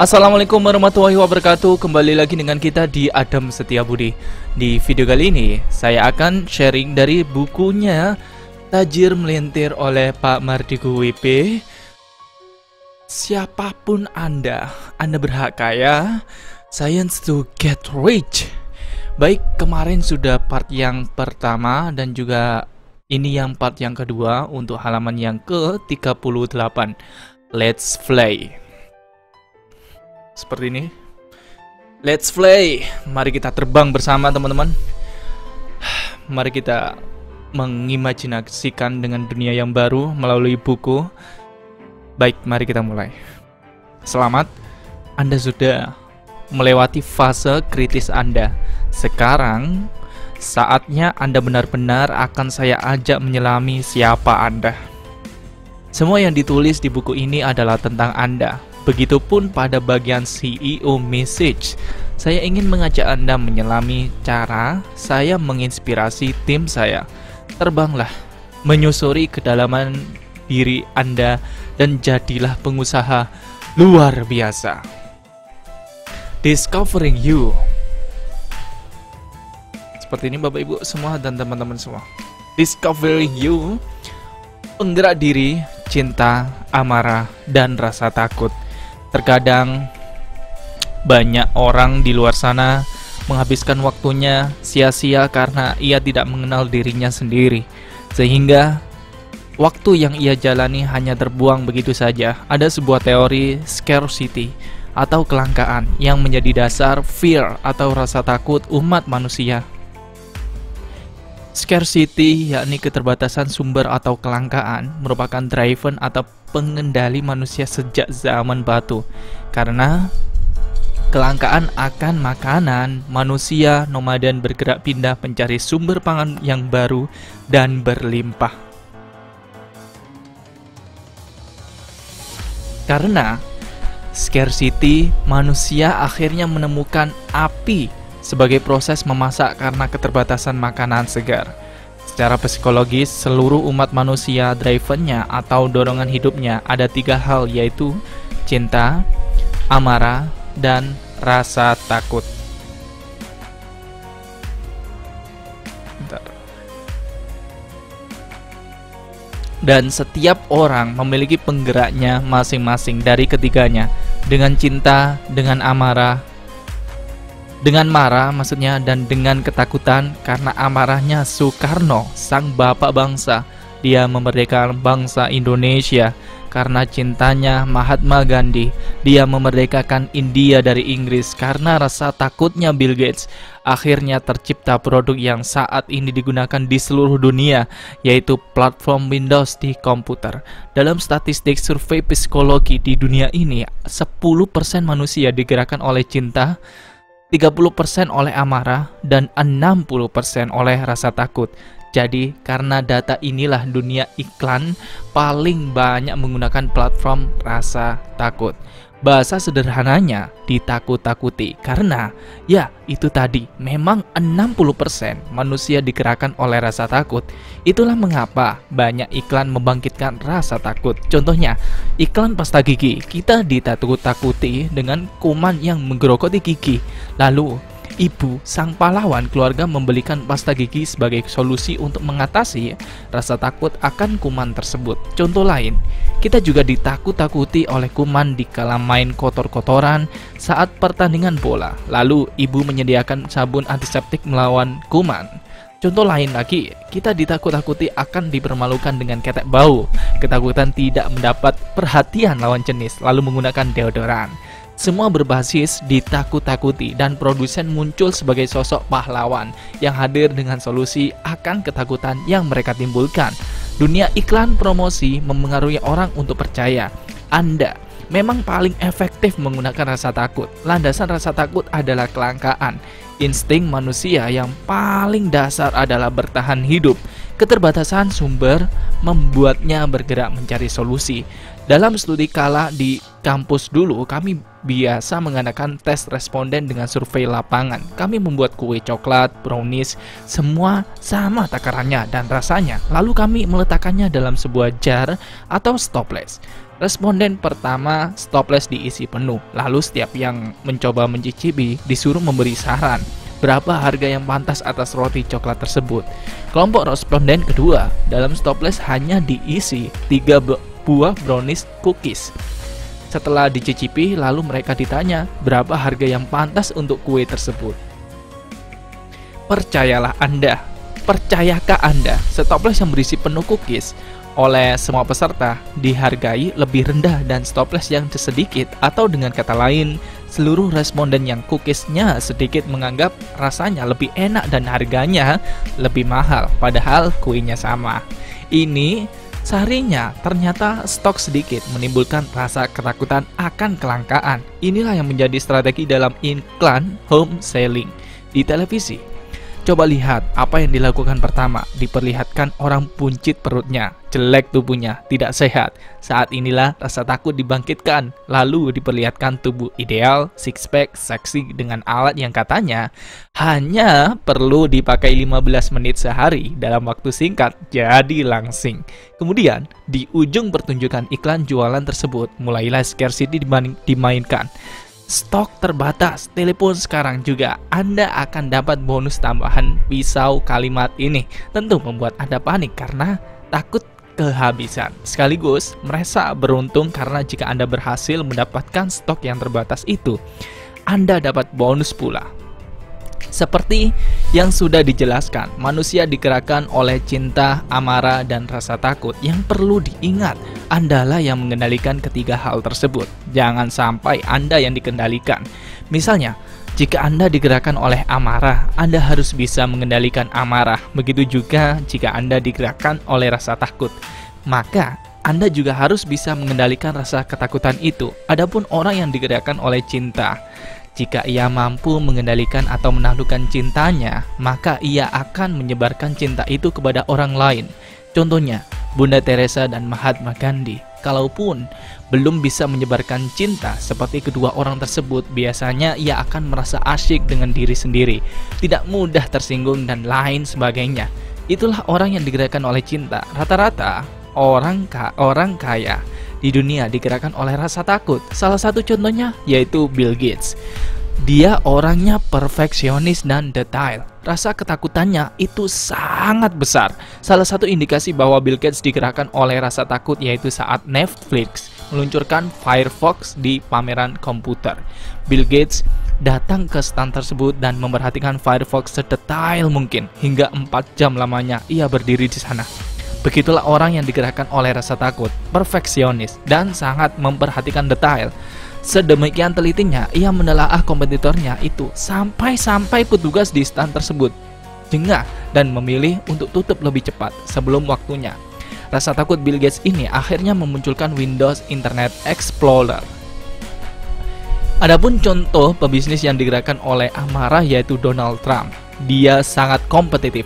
Assalamualaikum warahmatullahi wabarakatuh. Kembali lagi dengan kita di Adam Setiabudi. Di video kali ini saya akan sharing dari bukunya Tajir Melintir oleh Pak Mardigu WP. Siapapun Anda berhak kaya. Science to get rich. Baik, kemarin sudah part yang pertama dan juga ini yang part yang kedua untuk halaman yang ke-38. Let's play. Seperti ini. Let's fly. Mari kita terbang bersama teman-teman. Mari kita mengimajinasikan dengan dunia yang baru melalui buku. Baik, mari kita mulai. Selamat, Anda sudah melewati fase kritis Anda. Sekarang saatnya Anda benar-benar akan saya ajak menyelami siapa Anda. Semua yang ditulis di buku ini adalah tentang Anda. Begitupun pada bagian CEO message. Saya ingin mengajak Anda menyelami cara saya menginspirasi tim saya. Terbanglah, menyusuri kedalaman diri Anda dan jadilah pengusaha luar biasa. Discovering you. Seperti ini Bapak Ibu semua dan teman-teman semua. Discovering you. Penggerak diri, cinta, amarah, dan rasa takut. Terkadang banyak orang di luar sana menghabiskan waktunya sia-sia karena ia tidak mengenal dirinya sendiri. Sehingga waktu yang ia jalani hanya terbuang begitu saja. Ada sebuah teori scarcity atau kelangkaan yang menjadi dasar fear atau rasa takut umat manusia. Scarcity, yakni keterbatasan sumber atau kelangkaan, merupakan driven atau pengendali manusia sejak zaman batu. Karena kelangkaan akan makanan, manusia nomaden bergerak pindah mencari sumber pangan yang baru dan berlimpah. Karena scarcity, manusia akhirnya menemukan api sebagai proses memasak karena keterbatasan makanan segar. Secara psikologis, seluruh umat manusia drivennya atau dorongan hidupnya ada 3 hal, yaitu cinta, amarah, dan rasa takut. Bentar. Dan setiap orang memiliki penggeraknya masing-masing dari ketiganya. Dengan cinta, dengan amarah, dengan marah maksudnya, dan dengan ketakutan. Karena amarahnya Soekarno, sang bapak bangsa, dia memerdekakan bangsa Indonesia. Karena cintanya Mahatma Gandhi, dia memerdekakan India dari Inggris. Karena rasa takutnya Bill Gates, akhirnya tercipta produk yang saat ini digunakan di seluruh dunia, yaitu platform Windows di komputer. Dalam statistik survei psikologi di dunia ini, 10% manusia digerakkan oleh cinta, 30% oleh amarah, dan 60% oleh rasa takut. Jadi, karena data inilah dunia iklan paling banyak menggunakan platform rasa takut. Bahasa sederhananya, ditakut-takuti. Karena, ya itu tadi, memang 60% manusia digerakkan oleh rasa takut. Itulah mengapa banyak iklan membangkitkan rasa takut. Contohnya, iklan pasta gigi. Kita ditakut-takuti dengan kuman yang menggerogoti gigi. Lalu, ibu sang pahlawan keluarga membelikan pasta gigi sebagai solusi untuk mengatasi rasa takut akan kuman tersebut. Contoh lain, kita juga ditakut-takuti oleh kuman dikala main kotor-kotoran saat pertandingan bola. Lalu ibu menyediakan sabun antiseptik melawan kuman. Contoh lain lagi, kita ditakut-takuti akan dipermalukan dengan ketek bau. Ketakutan tidak mendapat perhatian lawan jenis, lalu menggunakan deodoran. Semua berbasis ditakut-takuti, dan produsen muncul sebagai sosok pahlawan yang hadir dengan solusi akan ketakutan yang mereka timbulkan. Dunia iklan promosi memengaruhi orang untuk percaya Anda memang paling efektif menggunakan rasa takut. Landasan rasa takut adalah kelangkaan. Insting manusia yang paling dasar adalah bertahan hidup. Keterbatasan sumber membuatnya bergerak mencari solusi. Dalam studi kala di kampus dulu, kami biasa mengadakan tes responden dengan survei lapangan. Kami membuat kue coklat, brownies, semua sama takarannya dan rasanya. Lalu kami meletakkannya dalam sebuah jar atau stopless. Responden pertama, stoples diisi penuh. Lalu setiap yang mencoba mencicipi disuruh memberi saran berapa harga yang pantas atas roti coklat tersebut. Kelompok responden kedua, dalam stoples hanya diisi 3 buah brownies cookies. Setelah dicicipi, lalu mereka ditanya berapa harga yang pantas untuk kue tersebut. Percayakah Anda, stoples yang berisi penuh cookies oleh semua peserta dihargai lebih rendah dan stoples yang sedikit, atau dengan kata lain, seluruh responden yang cookiesnya sedikit menganggap rasanya lebih enak dan harganya lebih mahal, padahal kuenya sama. Ini seharinya ternyata stok sedikit menimbulkan rasa ketakutan akan kelangkaan. Inilah yang menjadi strategi dalam iklan home selling di televisi. Coba lihat apa yang dilakukan pertama. Diperlihatkan orang buncit perutnya, jelek tubuhnya, tidak sehat. Saat inilah rasa takut dibangkitkan. Lalu diperlihatkan tubuh ideal, six pack, seksi dengan alat yang katanya hanya perlu dipakai 15 menit sehari dalam waktu singkat, jadi langsing. Kemudian di ujung pertunjukan iklan jualan tersebut mulailah scarcity dimainkan. Stok terbatas, telepon sekarang juga. Anda akan dapat bonus tambahan pisau. Kalimat ini tentu membuat Anda panik karena takut kehabisan. Sekaligus merasa beruntung karena jika Anda berhasil mendapatkan stok yang terbatas itu, Anda dapat bonus pula. Seperti yang sudah dijelaskan, manusia digerakkan oleh cinta, amarah, dan rasa takut. Yang perlu diingat, Andalah yang mengendalikan ketiga hal tersebut. Jangan sampai Anda yang dikendalikan. Misalnya, jika Anda digerakkan oleh amarah, Anda harus bisa mengendalikan amarah. Begitu juga jika Anda digerakkan oleh rasa takut, maka Anda juga harus bisa mengendalikan rasa ketakutan itu. Adapun orang yang digerakkan oleh cinta, jika ia mampu mengendalikan atau menaklukkan cintanya, maka ia akan menyebarkan cinta itu kepada orang lain. Contohnya, Bunda Teresa dan Mahatma Gandhi. Kalaupun belum bisa menyebarkan cinta seperti kedua orang tersebut, biasanya ia akan merasa asyik dengan diri sendiri, tidak mudah tersinggung, dan lain sebagainya. Itulah orang yang digerakkan oleh cinta. Rata-rata orang kaya di dunia digerakkan oleh rasa takut. Salah satu contohnya yaitu Bill Gates. Dia orangnya perfeksionis dan detail. Rasa ketakutannya itu sangat besar. Salah satu indikasi bahwa Bill Gates digerakkan oleh rasa takut yaitu saat Netflix meluncurkan Firefox di pameran komputer. Bill Gates datang ke stand tersebut dan memperhatikan Firefox sedetail mungkin. Hingga 4 jam lamanya ia berdiri di sana. Begitulah orang yang digerakkan oleh rasa takut, perfeksionis, dan sangat memperhatikan detail. Sedemikian telitinya, ia menelaah kompetitornya itu sampai petugas di stand tersebut jengah dan memilih untuk tutup lebih cepat sebelum waktunya. Rasa takut Bill Gates ini akhirnya memunculkan Windows Internet Explorer. Adapun contoh pebisnis yang digerakkan oleh amarah yaitu Donald Trump. Dia sangat kompetitif,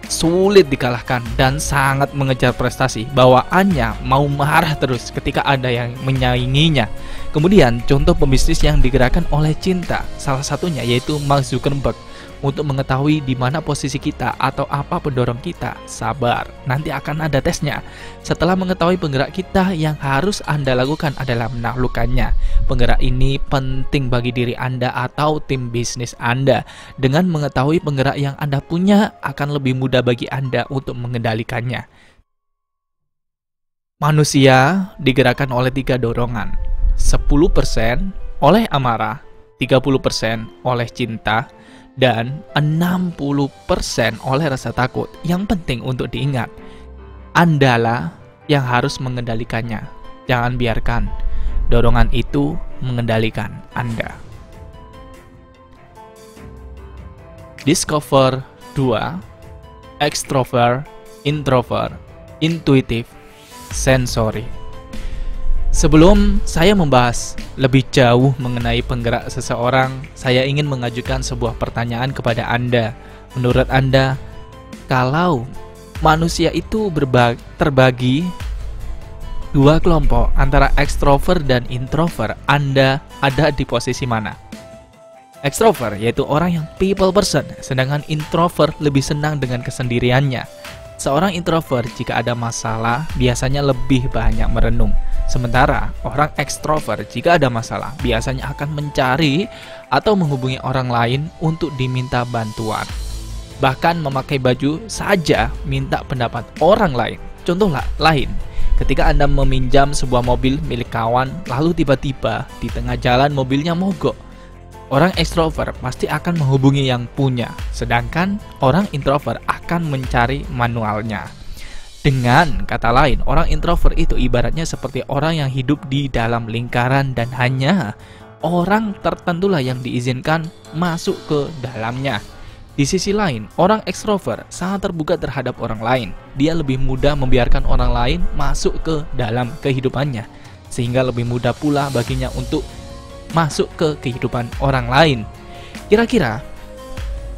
sulit dikalahkan, dan sangat mengejar prestasi. Bawaannya mau marah terus ketika ada yang menyainginya. Kemudian contoh pembisnis yang digerakkan oleh cinta, salah satunya yaitu Mark Zuckerberg. Untuk mengetahui di mana posisi kita atau apa pendorong kita, sabar, nanti akan ada tesnya. Setelah mengetahui penggerak kita, yang harus Anda lakukan adalah menaklukkannya. Penggerak ini penting bagi diri Anda atau tim bisnis Anda. Dengan mengetahui penggerak yang Anda punya, akan lebih mudah bagi Anda untuk mengendalikannya. Manusia digerakkan oleh 3 dorongan. 10% oleh amarah, 30% oleh cinta, dan 60% oleh rasa takut. Yang penting untuk diingat, Andalah yang harus mengendalikannya. Jangan biarkan dorongan itu mengendalikan Anda. Discover 2. Extrovert, introvert, intuitive, sensory. Sebelum saya membahas lebih jauh mengenai penggerak seseorang, saya ingin mengajukan sebuah pertanyaan kepada Anda. Menurut Anda, kalau manusia itu terbagi 2 kelompok antara extrovert dan introvert, Anda ada di posisi mana? Extrovert yaitu orang yang people person, sedangkan introvert lebih senang dengan kesendiriannya. Seorang introvert jika ada masalah biasanya lebih banyak merenung. Sementara orang ekstrovert jika ada masalah biasanya akan mencari atau menghubungi orang lain untuk diminta bantuan. Bahkan memakai baju saja minta pendapat orang lain. Contoh lain, ketika Anda meminjam sebuah mobil milik kawan lalu tiba-tiba di tengah jalan mobilnya mogok. Orang ekstrovert pasti akan menghubungi yang punya, sedangkan orang introvert akan mencari manualnya. Dengan kata lain, orang introvert itu ibaratnya seperti orang yang hidup di dalam lingkaran dan hanya orang tertentulah yang diizinkan masuk ke dalamnya. Di sisi lain, orang ekstrovert sangat terbuka terhadap orang lain. Dia lebih mudah membiarkan orang lain masuk ke dalam kehidupannya, sehingga lebih mudah pula baginya untuk masuk ke kehidupan orang lain. Kira-kira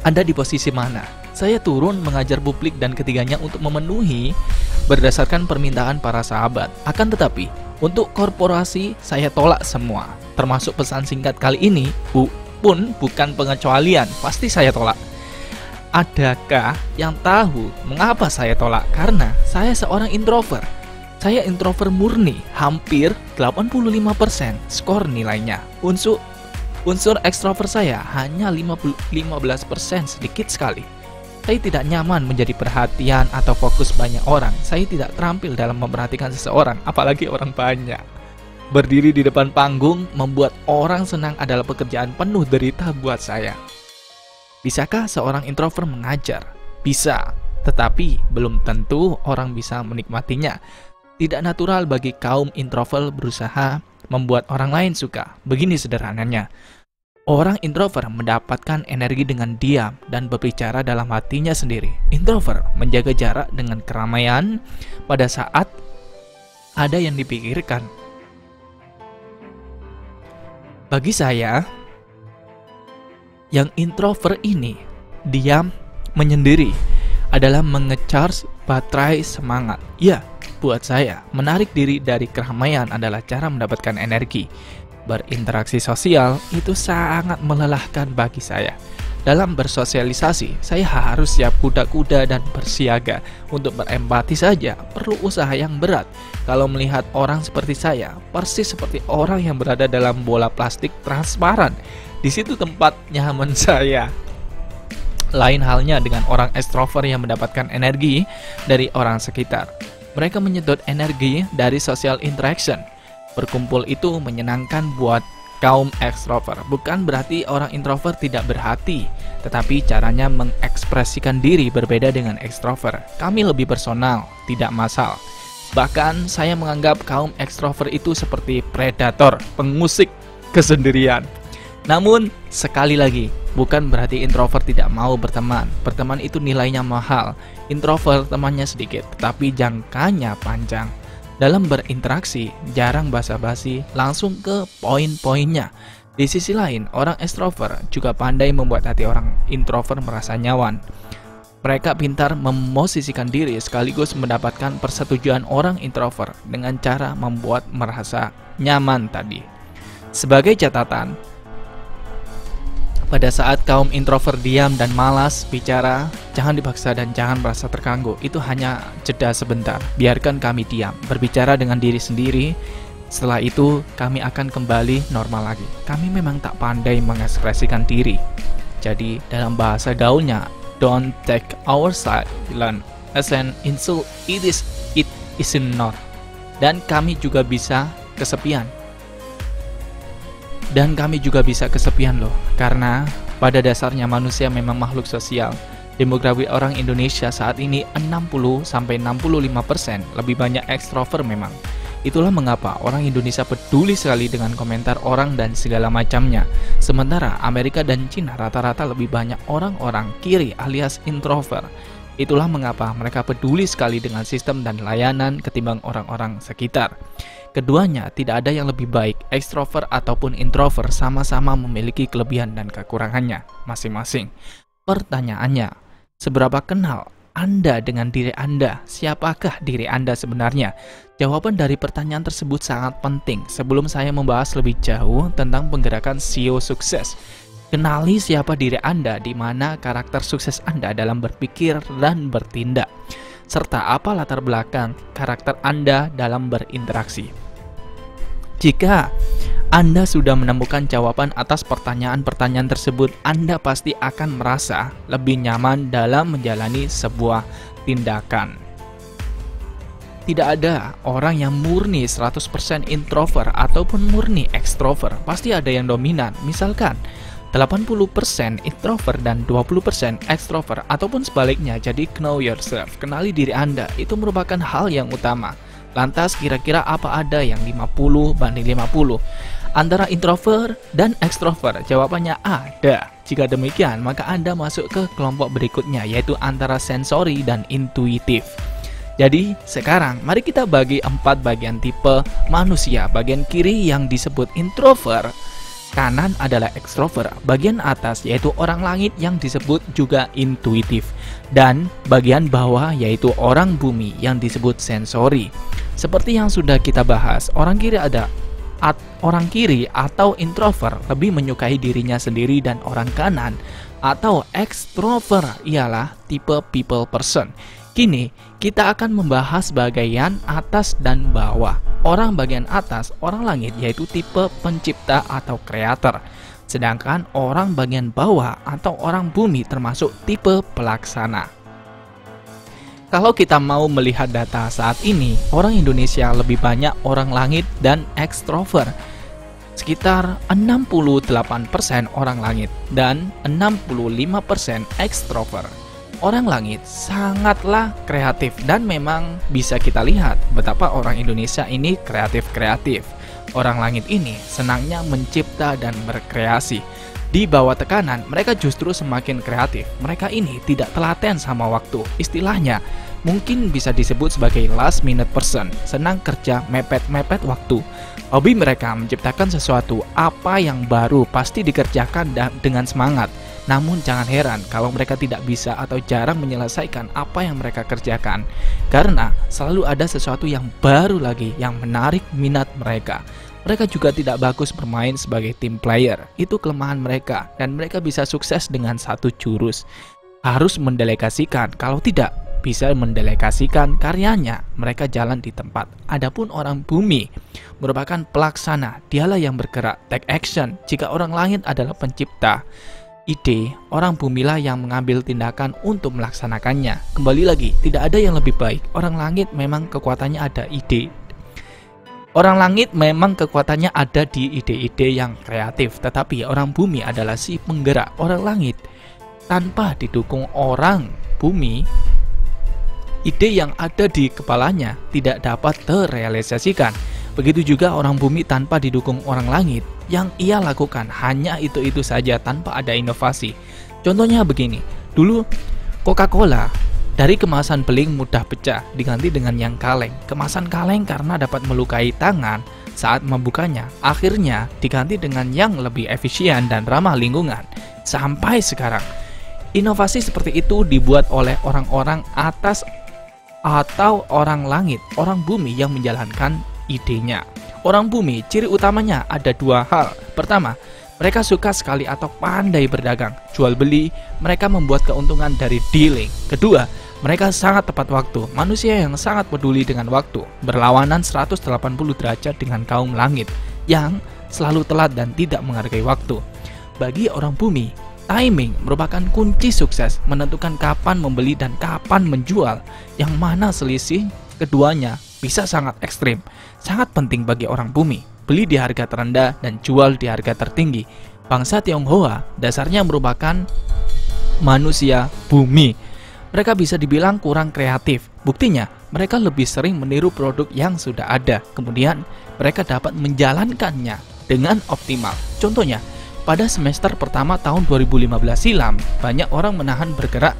Anda di posisi mana? Saya turun mengajar publik dan ketiganya untuk memenuhi berdasarkan permintaan para sahabat. Akan tetapi, untuk korporasi saya tolak semua. Termasuk pesan singkat kali ini pun bukan pengecualian, pasti saya tolak. Adakah yang tahu mengapa saya tolak? Karena saya seorang introvert. Saya introvert murni, hampir 85% skor nilainya. Unsur ekstrovert saya hanya 15%, sedikit sekali. Saya tidak nyaman menjadi perhatian atau fokus banyak orang. Saya tidak terampil dalam memperhatikan seseorang, apalagi orang banyak. Berdiri di depan panggung membuat orang senang adalah pekerjaan penuh derita buat saya. Bisakah seorang introvert mengajar? Bisa, tetapi belum tentu orang bisa menikmatinya. Tidak natural bagi kaum introvert berusaha membuat orang lain suka. Begini sederhananya, orang introvert mendapatkan energi dengan diam dan berbicara dalam hatinya sendiri. Introvert menjaga jarak dengan keramaian pada saat ada yang dipikirkan. Bagi saya, yang introvert ini diam menyendiri adalah menge-charge baterai semangat. Ya, buat saya, menarik diri dari keramaian adalah cara mendapatkan energi. Berinteraksi sosial itu sangat melelahkan bagi saya. Dalam bersosialisasi, saya harus siap kuda-kuda dan bersiaga. Untuk berempati saja, perlu usaha yang berat. Kalau melihat orang seperti saya, persis seperti orang yang berada dalam bola plastik transparan. Di situ tempat nyaman saya. Lain halnya dengan orang ekstrovert yang mendapatkan energi dari orang sekitar. Mereka menyedot energi dari social interaction. Berkumpul itu menyenangkan buat kaum ekstrovert. Bukan berarti orang introvert tidak berhati, tetapi caranya mengekspresikan diri berbeda dengan ekstrovert. Kami lebih personal, tidak massal. Bahkan saya menganggap kaum ekstrovert itu seperti predator, pengusik kesendirian. Namun, sekali lagi, bukan berarti introvert tidak mau berteman. Berteman itu nilainya mahal. Introvert temannya sedikit, tetapi jangkanya panjang. Dalam berinteraksi, jarang basa-basi, langsung ke poin-poinnya. Di sisi lain, orang ekstrovert juga pandai membuat hati orang introvert merasa nyaman. Mereka pintar memosisikan diri sekaligus mendapatkan persetujuan orang introvert dengan cara membuat merasa nyaman tadi. Sebagai catatan, pada saat kaum introvert diam dan malas bicara, jangan dipaksa dan jangan merasa terganggu. Itu hanya jeda sebentar. Biarkan kami diam, berbicara dengan diri sendiri. Setelah itu, kami akan kembali normal lagi. Kami memang tak pandai mengekspresikan diri. Jadi, dalam bahasa gaulnya, don't take our silence as an insult. It is not. Dan kami juga bisa kesepian. Dan kami juga bisa kesepian loh, karena pada dasarnya manusia memang makhluk sosial. Demografi orang Indonesia saat ini 60-65% lebih banyak ekstrovert memang. Itulah mengapa orang Indonesia peduli sekali dengan komentar orang dan segala macamnya. Sementara Amerika dan Cina rata-rata lebih banyak orang-orang kiri alias introvert. Itulah mengapa mereka peduli sekali dengan sistem dan layanan ketimbang orang-orang sekitar. Keduanya tidak ada yang lebih baik, ekstrovert ataupun introvert sama-sama memiliki kelebihan dan kekurangannya masing-masing. Pertanyaannya, seberapa kenal Anda dengan diri Anda? Siapakah diri Anda sebenarnya? Jawaban dari pertanyaan tersebut sangat penting sebelum saya membahas lebih jauh tentang penggerakan CEO sukses. Kenali siapa diri Anda, di mana karakter sukses Anda dalam berpikir dan bertindak. serta apa latar belakang karakter Anda dalam berinteraksi. Jika Anda sudah menemukan jawaban atas pertanyaan-pertanyaan tersebut, Anda pasti akan merasa lebih nyaman dalam menjalani sebuah tindakan. Tidak ada orang yang murni 100% introvert ataupun murni extrovert. Pasti ada yang dominan. Misalkan 80% introvert dan 20% extrovert ataupun sebaliknya. Jadi know yourself, kenali diri Anda. Itu merupakan hal yang utama. Lantas kira-kira apa ada yang 50 banding 50 antara introvert dan extrovert? Jawabannya ada. Jika demikian, maka Anda masuk ke kelompok berikutnya, yaitu antara sensori dan intuitif. Jadi sekarang mari kita bagi 4 bagian tipe manusia. Bagian kiri yang disebut introvert, kanan adalah extrovert, bagian atas yaitu orang langit yang disebut juga intuitif, dan bagian bawah yaitu orang bumi yang disebut sensori. Seperti yang sudah kita bahas, orang kiri atau introvert lebih menyukai dirinya sendiri, dan orang kanan atau extrovert ialah tipe people person. Kini kita akan membahas bagian atas dan bawah. Orang bagian atas, orang langit, yaitu tipe pencipta atau kreator. Sedangkan orang bagian bawah atau orang bumi termasuk tipe pelaksana. Kalau kita mau melihat data saat ini, orang Indonesia lebih banyak orang langit dan ekstrovert. Sekitar 68% orang langit dan 65% ekstrovert. Orang langit sangatlah kreatif, dan memang bisa kita lihat betapa orang Indonesia ini kreatif. Orang langit ini senangnya mencipta dan berkreasi. Di bawah tekanan, mereka justru semakin kreatif. Mereka ini tidak telaten sama waktu. Istilahnya, mungkin bisa disebut sebagai last minute person. Senang kerja, mepet-mepet waktu. Hobi mereka menciptakan sesuatu, apa yang baru pasti dikerjakan dengan semangat. Namun jangan heran kalau mereka tidak bisa atau jarang menyelesaikan apa yang mereka kerjakan, karena selalu ada sesuatu yang baru lagi yang menarik minat mereka. Mereka juga tidak bagus bermain sebagai team player, itu kelemahan mereka, dan mereka bisa sukses dengan satu jurus. Harus mendelegasikan, kalau tidak bisa mendelegasikan karyanya, mereka jalan di tempat. Adapun orang bumi merupakan pelaksana, dialah yang bergerak, take action. Jika orang langit adalah pencipta ide, orang bumilah yang mengambil tindakan untuk melaksanakannya. Kembali lagi, tidak ada yang lebih baik. Orang langit memang kekuatannya ada ide. Orang langit memang kekuatannya ada di ide-ide yang kreatif, tetapi orang bumi adalah si penggerak. Orang langit tanpa didukung orang bumi, ide yang ada di kepalanya tidak dapat terrealisasikan. Begitu juga orang bumi tanpa didukung orang langit, yang ia lakukan hanya itu-itu saja tanpa ada inovasi. Contohnya begini, dulu Coca-Cola dari kemasan beling mudah pecah diganti dengan yang kaleng. Kemasan kaleng karena dapat melukai tangan saat membukanya, akhirnya diganti dengan yang lebih efisien dan ramah lingkungan. Sampai sekarang, inovasi seperti itu dibuat oleh orang-orang atas atau orang langit, orang bumi yang menjalankan idenya. Orang bumi, ciri utamanya ada 2 hal. Pertama, mereka suka sekali atau pandai berdagang, jual beli. Mereka membuat keuntungan dari dealing. Kedua, mereka sangat tepat waktu. Manusia yang sangat peduli dengan waktu, berlawanan 180 derajat dengan kaum langit yang selalu telat dan tidak menghargai waktu. Bagi orang bumi, timing merupakan kunci sukses, menentukan kapan membeli dan kapan menjual, yang mana selisih keduanya bisa sangat ekstrim. Sangat penting bagi orang bumi, beli di harga terendah dan jual di harga tertinggi. Bangsa Tionghoa dasarnya merupakan manusia bumi. Mereka bisa dibilang kurang kreatif. Buktinya, mereka lebih sering meniru produk yang sudah ada. Kemudian, mereka dapat menjalankannya dengan optimal. Contohnya, pada semester pertama tahun 2015 silam, banyak orang menahan bergerak.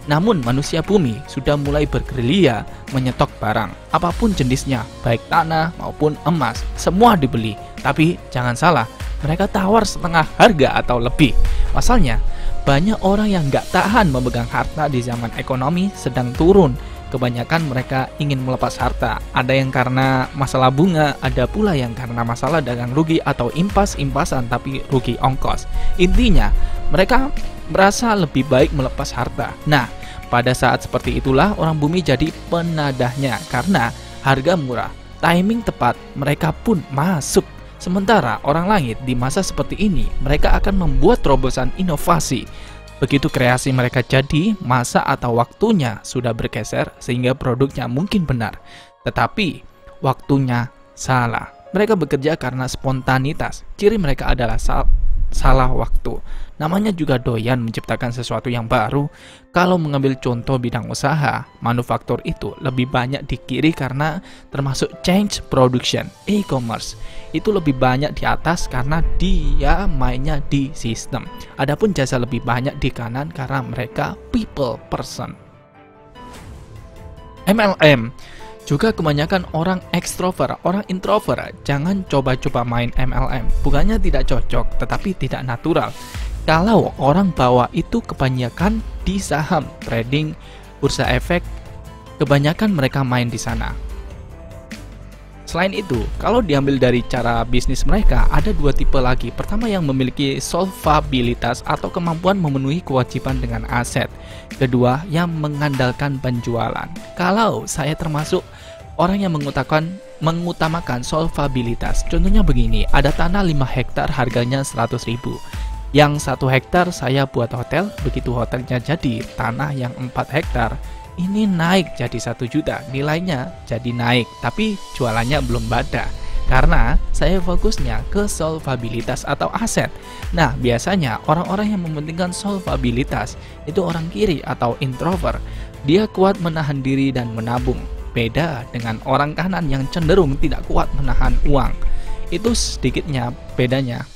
Namun manusia bumi sudah mulai bergerilya menyetok barang, apapun jenisnya, baik tanah maupun emas, semua dibeli. Tapi jangan salah, mereka tawar setengah harga atau lebih. Pasalnya, banyak orang yang gak tahan memegang harta di zaman ekonomi sedang turun. Kebanyakan mereka ingin melepas harta. Ada yang karena masalah bunga, ada pula yang karena masalah dagang rugi atau impas-impasan tapi rugi ongkos. Intinya, mereka merasa lebih baik melepas harta. Nah, Pada saat seperti itulah orang bumi jadi penadahnya karena harga murah, timing tepat, mereka pun masuk. Sementara orang langit di masa seperti ini, mereka akan membuat terobosan inovasi. Begitu kreasi mereka jadi, masa atau waktunya sudah bergeser sehingga produknya mungkin benar. Tetapi waktunya salah. Mereka bekerja karena spontanitas. Ciri mereka adalah salah waktu. Namanya juga doyan menciptakan sesuatu yang baru. Kalau mengambil contoh bidang usaha, manufaktur itu lebih banyak di kiri karena termasuk change production, e-commerce. Itu lebih banyak di atas karena dia mainnya di sistem. Adapun jasa lebih banyak di kanan karena mereka people person. MLM juga kebanyakan orang ekstrovert, orang introvert. Jangan coba-coba main MLM. Bukannya tidak cocok, tetapi tidak natural. Kalau orang bawah itu kebanyakan di saham, trading, bursa efek, kebanyakan mereka main di sana. Selain itu, kalau diambil dari cara bisnis mereka, ada dua tipe lagi. Pertama yang memiliki solvabilitas atau kemampuan memenuhi kewajiban dengan aset. Kedua yang mengandalkan penjualan. Kalau saya termasuk orang yang mengutamakan solvabilitas. Contohnya begini, ada tanah 5 hektar harganya 100.000. Yang 1 hektar saya buat hotel, begitu hotelnya jadi tanah yang 4 hektar, ini naik jadi 1 juta, nilainya jadi naik, tapi jualannya belum ada. Karena saya fokusnya ke solvabilitas atau aset. Nah, biasanya orang-orang yang mementingkan solvabilitas itu orang kiri atau introvert. Dia kuat menahan diri dan menabung. Beda dengan orang kanan yang cenderung tidak kuat menahan uang. Itu sedikitnya bedanya.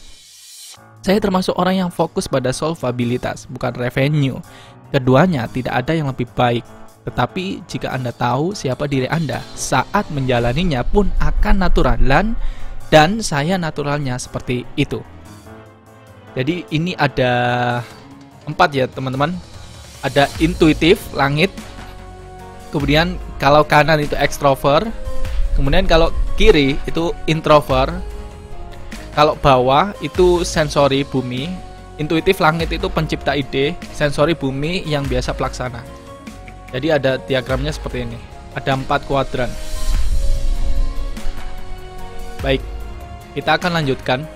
Saya termasuk orang yang fokus pada solvabilitas, bukan revenue. Keduanya tidak ada yang lebih baik. Tetapi jika Anda tahu siapa diri Anda, saat menjalaninya pun akan natural, dan saya naturalnya seperti itu. Jadi ini ada 4 ya teman-teman. Ada intuitif, langit. Kemudian kalau kanan itu extrovert. Kemudian kalau kiri itu introvert. Kalau bawah itu sensori, bumi. Intuitif, langit itu pencipta ide. Sensori, bumi yang biasa pelaksana. Jadi ada diagramnya seperti ini. Ada 4 kuadran. Baik, kita akan lanjutkan.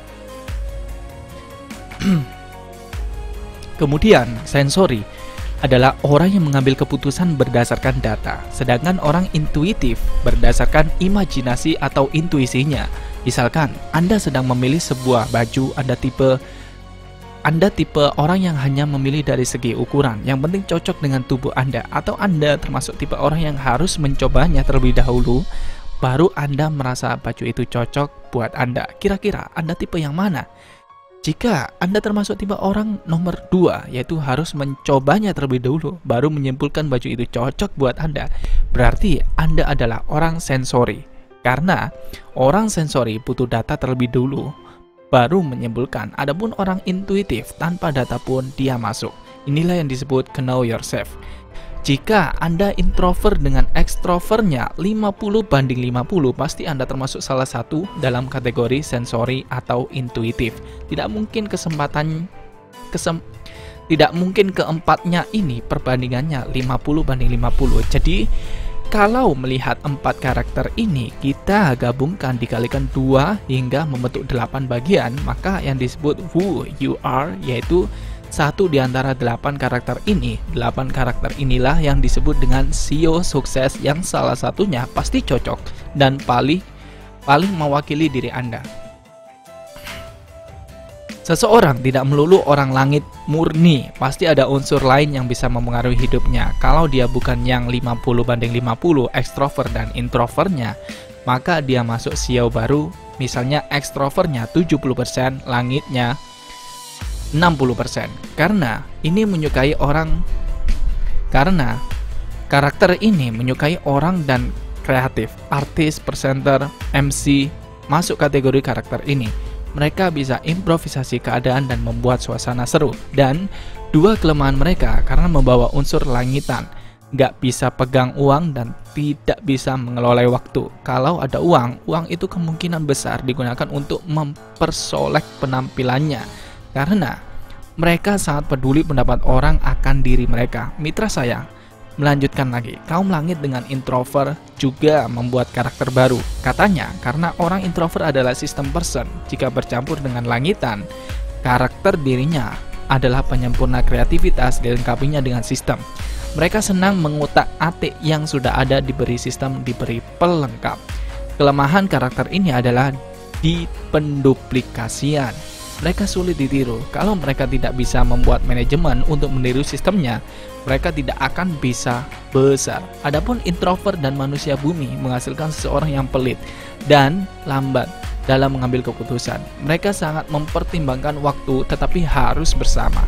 Kemudian sensori adalah orang yang mengambil keputusan berdasarkan data, sedangkan orang intuitif berdasarkan imajinasi atau intuisinya. Misalkan Anda sedang memilih sebuah baju, Anda tipe orang yang hanya memilih dari segi ukuran, yang penting cocok dengan tubuh Anda, atau Anda termasuk tipe orang yang harus mencobanya terlebih dahulu, baru Anda merasa baju itu cocok buat Anda. Kira-kira Anda tipe yang mana? Jika Anda termasuk tipe orang nomor 2, yaitu harus mencobanya terlebih dahulu, baru menyimpulkan baju itu cocok buat Anda, berarti Anda adalah orang sensori. Karena orang sensori butuh data terlebih dulu, baru menyimpulkan. Adapun orang intuitif tanpa data pun dia masuk. Inilah yang disebut know yourself. Jika Anda introvert dengan extrovertnya 50/50, pasti Anda termasuk salah satu dalam kategori sensori atau intuitif. Tidak mungkin tidak mungkin keempatnya ini perbandingannya 50/50. Jadi kalau melihat 4 karakter ini, kita gabungkan dikalikan 2 hingga membentuk 8 bagian, maka yang disebut who you are, yaitu satu di antara 8 karakter ini. 8 karakter inilah yang disebut dengan CEO sukses, yang salah satunya pasti cocok dan paling mewakili diri Anda. Seseorang tidak melulu orang langit murni, pasti ada unsur lain yang bisa mempengaruhi hidupnya. Kalau dia bukan yang 50/50 ekstrovert dan introvertnya, maka dia masuk CEO baru. Misalnya ekstrovertnya 70%, langitnya 60%. Karena karakter ini menyukai orang dan kreatif. Artis, presenter, MC masuk kategori karakter ini. Mereka bisa improvisasi keadaan dan membuat suasana seru. Dan 2 kelemahan mereka karena membawa unsur langitan, nggak bisa pegang uang dan tidak bisa mengelola waktu. Kalau ada uang itu kemungkinan besar digunakan untuk mempersolek penampilannya, karena mereka sangat peduli pendapat orang akan diri mereka. Mitra saya, Melanjutkan lagi, kaum langit dengan introvert juga membuat karakter baru. Katanya, karena orang introvert adalah system person, jika bercampur dengan langitan, karakter dirinya adalah penyempurna kreativitas dilengkapinya dengan sistem. Mereka senang mengutak-atik yang sudah ada, diberi sistem, diberi pelengkap. Kelemahan karakter ini adalah di penduplikasian. Mereka sulit ditiru. Kalau mereka tidak bisa membuat manajemen untuk meniru sistemnya, mereka tidak akan bisa besar. Adapun introvert dan manusia bumi menghasilkan seseorang yang pelit dan lambat dalam mengambil keputusan. Mereka sangat mempertimbangkan waktu, tetapi harus bersama.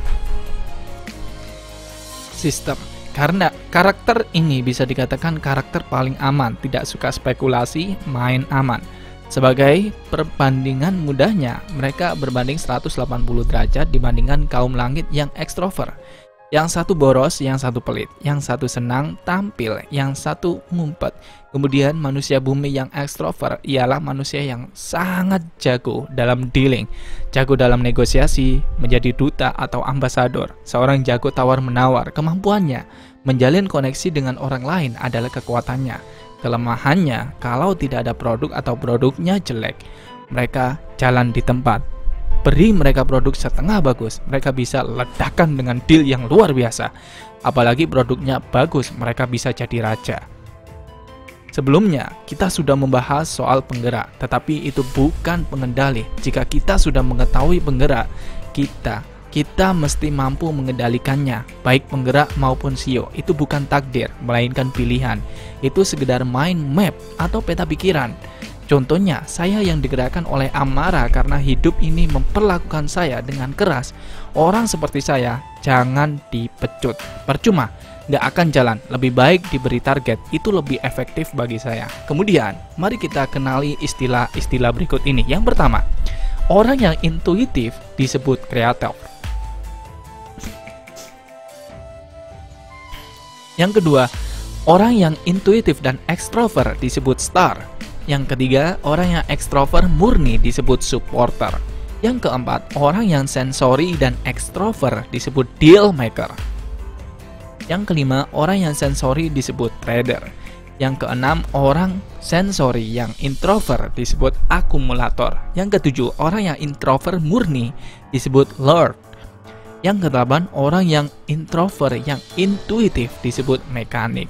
Sistem. Karena karakter ini bisa dikatakan karakter paling aman, tidak suka spekulasi, main aman. Sebagai perbandingan mudahnya, mereka berbanding 180 derajat dibandingkan kaum langit yang ekstrovert. Yang satu boros, yang satu pelit, yang satu senang tampil, yang satu ngumpet. Kemudian manusia bumi yang ekstrovert ialah manusia yang sangat jago dalam dealing, jago dalam negosiasi, menjadi duta atau ambasador. Seorang jago tawar-menawar, kemampuannya menjalin koneksi dengan orang lain adalah kekuatannya. Kelemahannya, kalau tidak ada produk atau produknya jelek, mereka jalan di tempat. Beri mereka produk setengah bagus, mereka bisa ledakan dengan deal yang luar biasa. Apalagi produknya bagus, mereka bisa jadi raja. Sebelumnya, kita sudah membahas soal penggerak, tetapi itu bukan pengendali. Jika kita sudah mengetahui penggerak, kita mesti mampu mengendalikannya, baik penggerak maupun sio. Itu bukan takdir, melainkan pilihan. Itu sekedar mind map atau peta pikiran. Contohnya, saya yang digerakkan oleh amarah karena hidup ini memperlakukan saya dengan keras. Orang seperti saya, jangan dipecut. Percuma, nggak akan jalan. Lebih baik diberi target, itu lebih efektif bagi saya. Kemudian, mari kita kenali istilah-istilah berikut ini. Yang pertama, orang yang intuitif disebut kreator. Yang kedua, orang yang intuitif dan ekstrovert disebut star. Yang ketiga, orang yang ekstrovert murni disebut supporter. Yang keempat, orang yang sensori dan ekstrovert disebut deal maker. Yang kelima, orang yang sensori disebut trader. Yang keenam, orang sensori yang introvert disebut akumulator. Yang ketujuh, orang yang introvert murni disebut lord. Yang kedelapan, orang yang introvert yang intuitif disebut mekanik.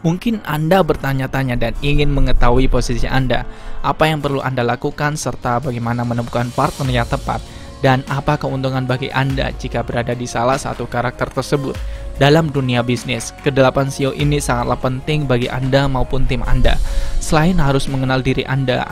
Mungkin Anda bertanya-tanya dan ingin mengetahui posisi Anda, apa yang perlu Anda lakukan, serta bagaimana menemukan partner yang tepat, dan apa keuntungan bagi Anda jika berada di salah satu karakter tersebut. Dalam dunia bisnis, kedelapan sio ini sangatlah penting bagi Anda maupun tim Anda. Selain harus mengenal diri Anda